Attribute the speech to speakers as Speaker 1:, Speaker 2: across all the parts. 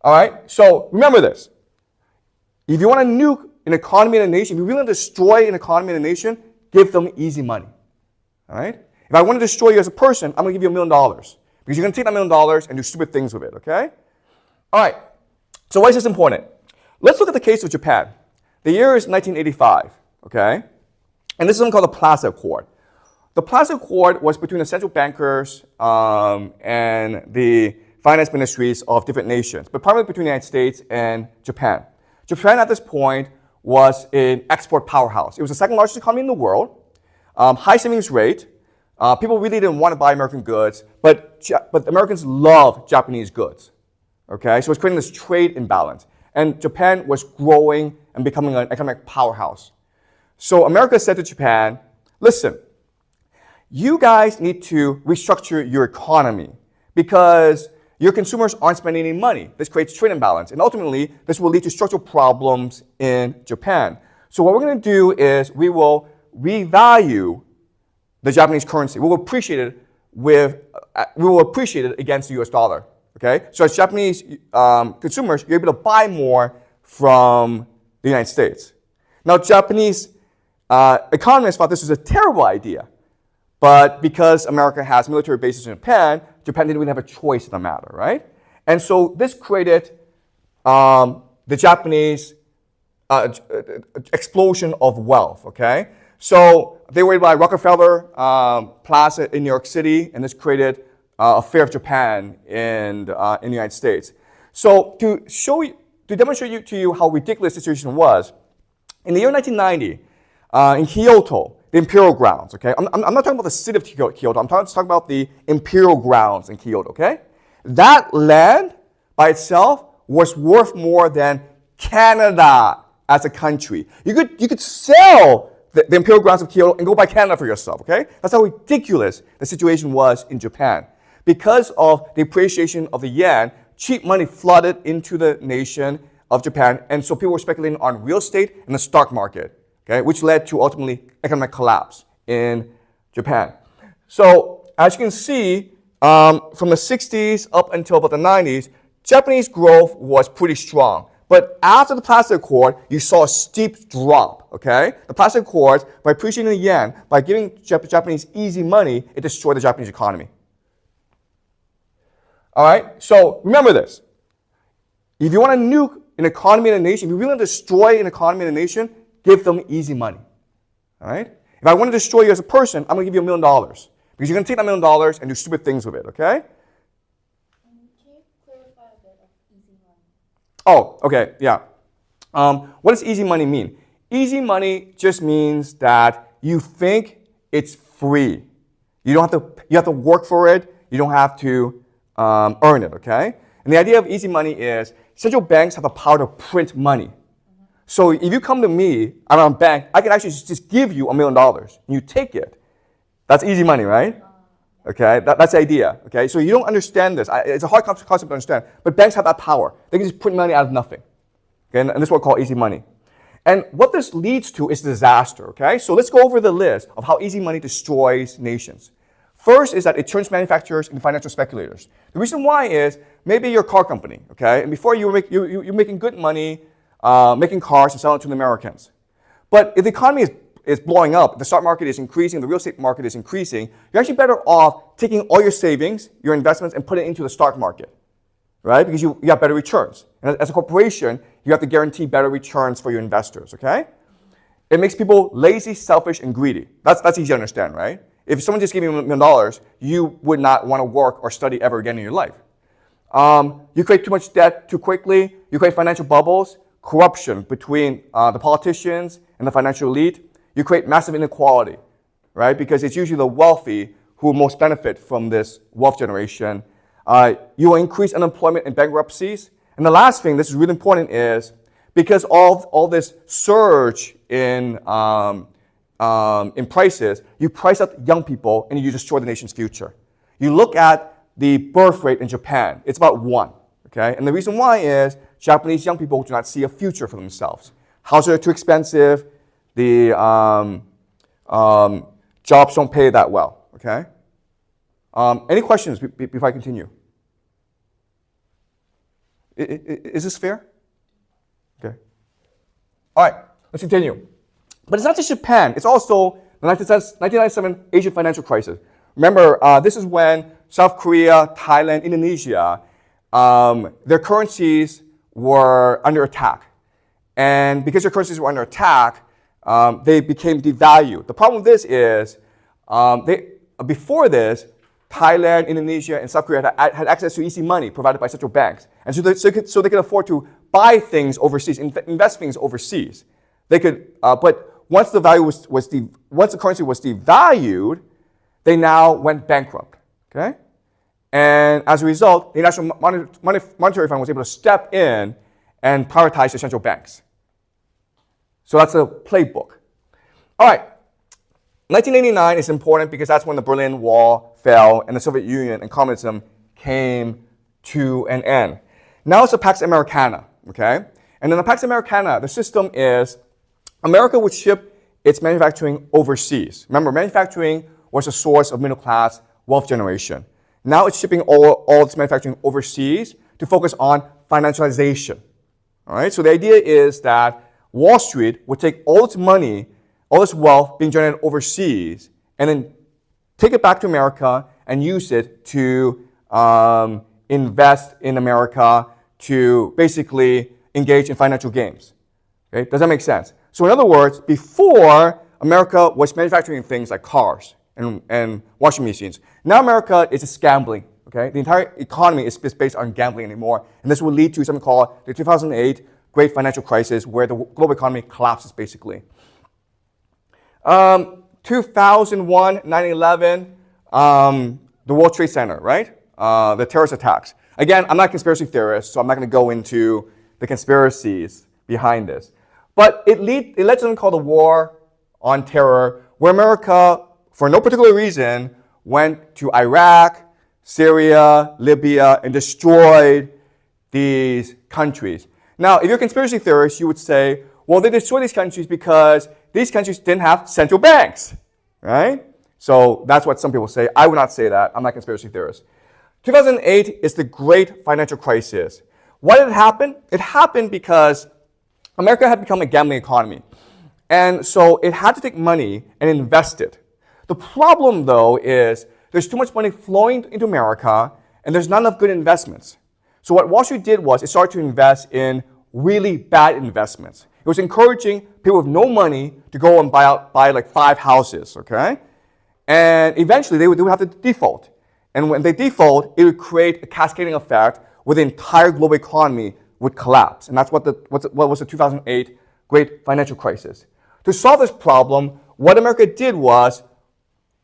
Speaker 1: All right? So remember this. If you want to nuke an economy and a nation, if you really want to destroy an economy and a nation, give them easy money. All right? If I want to destroy you as a person, I'm going to give you $1 million. Because you're going to take that $1 million and do stupid things with it, okay? All right. So why is this important? Let's look at the case of Japan. The year is 1985, okay? And this is something called the Plaza Accord. The Plaza Accord was between the central bankers and the finance ministries of different nations, but primarily between the United States and Japan. Japan at this point was an export powerhouse. It was the second largest economy in the world, high savings rate. People really didn't want to buy American goods, but Americans loved Japanese goods. Okay, so it's creating this trade imbalance. And Japan was growing and becoming an economic powerhouse. So America said to Japan, listen, you guys need to restructure your economy because your consumers aren't spending any money. This creates trade imbalance. And ultimately, this will lead to structural problems in Japan. So what we're going to do is we will revalue the Japanese currency. We will appreciate it against the US dollar. Okay? So as Japanese consumers, you're able to buy more from the United States. Now, Japanese economists thought this was a terrible idea. But because America has military bases in Japan, Japan didn't really have a choice in the matter, right? And so this created the Japanese explosion of wealth, okay? So they were by Rockefeller Plaza in New York City, and this created a Fair of Japan in the United States. So to demonstrate to you how ridiculous the situation was, in the year 1990, in Kyoto, the Imperial Grounds, okay? I'm not talking about the city of Kyoto. I'm talking about the Imperial Grounds in Kyoto, okay? That land by itself was worth more than Canada as a country. You could sell the Imperial Grounds of Kyoto and go buy Canada for yourself, okay? That's how ridiculous the situation was in Japan. Because of the appreciation of the yen, cheap money flooded into the nation of Japan, and so people were speculating on real estate and the stock market, okay, which led to ultimately economic collapse in Japan. So as you can see, from the 60s up until about the 90s, Japanese growth was pretty strong. But after the Plaza Accord, you saw a steep drop, okay? The Plaza Accords, by appreciating the yen, by giving Japanese easy money, it destroyed the Japanese economy. All right, so remember this. If you want to nuke an economy and a nation, if you really want to destroy an economy and a nation, give them easy money. All right? If I want to destroy you as a person, I'm going to give you $1 million. Because you're going to take that $1 million and do stupid things with it, okay?
Speaker 2: Can you clarify a bit of easy money?
Speaker 1: Oh, okay, yeah. What does easy money mean? Easy money just means that you think it's free. You have to work for it. You don't have to earn it, okay? And the idea of easy money is central banks have the power to print money. So if you come to me, I'm a bank, I can actually just give you $1 million and you take it. That's easy money, right? Okay, that's the idea. Okay, so you don't understand this. It's a hard concept to understand, but banks have that power. They can just print money out of nothing. Okay, and this is what we call easy money. And what this leads to is disaster. Okay, so let's go over the list of how easy money destroys nations. First is that it turns manufacturers into financial speculators. The reason why is maybe you're a car company, okay, and before you're making good money, making cars and selling to the Americans. But if the economy is blowing up, the stock market is increasing, the real estate market is increasing, you're actually better off taking all your savings, your investments, and put it into the stock market, right? Because you have better returns. And as a corporation, you have to guarantee better returns for your investors, okay? It makes people lazy, selfish, and greedy. That's easy to understand, right? If someone just gave you $1 million, you would not want to work or study ever again in your life. You create too much debt too quickly, you create financial bubbles, corruption between the politicians and the financial elite. You create massive inequality, right? Because it's usually the wealthy who most benefit from this wealth generation. You will increase unemployment and bankruptcies. And the last thing, this is really important, is because all this surge in prices, you price out young people and you destroy the nation's future. You look at the birth rate in Japan, it's about 1, okay? And the reason why is Japanese young people do not see a future for themselves. Houses are too expensive. The jobs don't pay that well, okay? Any questions before I continue? Is this fair? Okay. All right, let's continue. But it's not just Japan. It's also the 1997 Asian financial crisis. Remember, this is when South Korea, Thailand, Indonesia, their currencies were under attack. And because their currencies were under attack, they became devalued. The problem with this is, before this, Thailand, Indonesia, and South Korea had access to easy money provided by central banks. And so they could afford to buy things overseas, invest things overseas. They could, but once the currency was devalued, they now went bankrupt. Okay, and as a result, the National Monetary Fund was able to step in and prioritize the central banks. So that's a playbook. All right, 1989 is important because that's when the Berlin Wall fell and the Soviet Union and communism came to an end. Now it's a Pax Americana, okay? And in the Pax Americana, the system is America would ship its manufacturing overseas. Remember, manufacturing was a source of middle-class wealth generation. Now it's shipping all its manufacturing overseas to focus on financialization. All right, so the idea is that Wall Street would take all its money, all this wealth being generated overseas, and then take it back to America and use it to invest in America, to basically engage in financial games. Okay? Does that make sense? So in other words, before America was manufacturing things like cars and washing machines. Now America is just gambling. Okay? The entire economy is based on gambling anymore, and this will lead to something called the 2008 Great Financial Crisis, where the global economy collapses basically. 2001, 9/11, the World Trade Center, right? The terrorist attacks. Again, I'm not a conspiracy theorist, so I'm not going to go into the conspiracies behind this. But it led to something called the War on Terror, where America, for no particular reason, went to Iraq, Syria, Libya, and destroyed these countries. Now, if you're a conspiracy theorist, you would say, well, they destroyed these countries because these countries didn't have central banks, right? So that's what some people say. I would not say that. I'm not a conspiracy theorist. 2008 is the great financial crisis. Why did it happen? It happened because America had become a gambling economy. And so it had to take money and invest it. The problem, though, is there's too much money flowing into America, and there's not enough good investments. So what Wall Street did was it started to invest in really bad investments. It was encouraging people with no money to go and buy like 5 houses, okay? And eventually they would have to default. And when they default, it would create a cascading effect where the entire global economy would collapse. And that's what was the 2008 Great Financial Crisis. To solve this problem, what America did was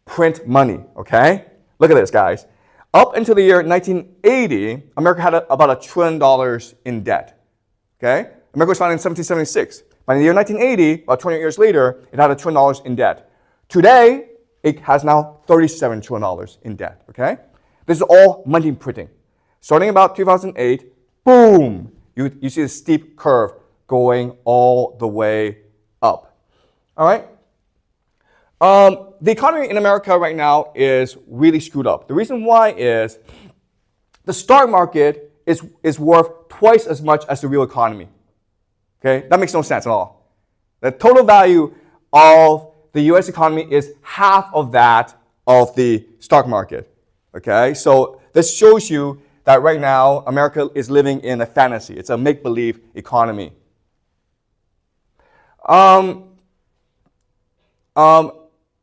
Speaker 1: print money, okay? Look at this, guys. Up until the year 1980, America had about $1 trillion in debt, okay? America was founded in 1776. By the year 1980, about 20 years later, it had $1 trillion in debt. Today, it has now $37 trillion in debt, okay? This is all money printing. Starting about 2008, boom, you see the steep curve going all the way up, all right? The economy in America right now is really screwed up. The reason why is the stock market is worth twice as much as the real economy. Okay, that makes no sense at all. The total value of the U.S. economy is half of that of the stock market. Okay, so this shows you that right now America is living in a fantasy. It's a make-believe economy.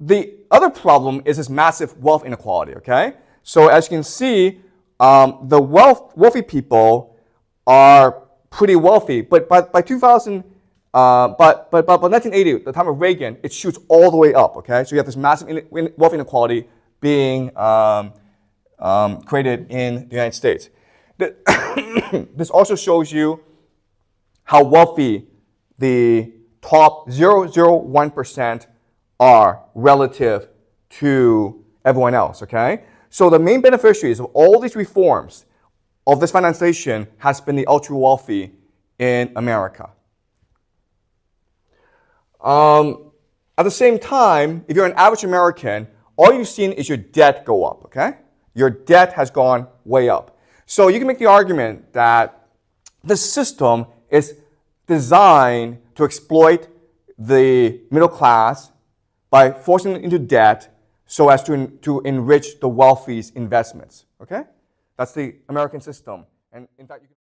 Speaker 1: The other problem is this massive wealth inequality, okay? So as you can see, the wealthy people are pretty wealthy, but by 1980, the time of Reagan, it shoots all the way up, okay? So you have this massive wealth inequality being created in the United States. This also shows you how wealthy the top 0.001% are relative to everyone else, okay? So the main beneficiaries of all these reforms of this financialization has been the ultra-wealthy in America. At the same time, if you're an average American, all you've seen is your debt go up, okay? Your debt has gone way up. So you can make the argument that the system is designed to exploit the middle class by forcing them into debt so as to enrich the wealthy's investments. Okay? That's the American system. And in fact, you can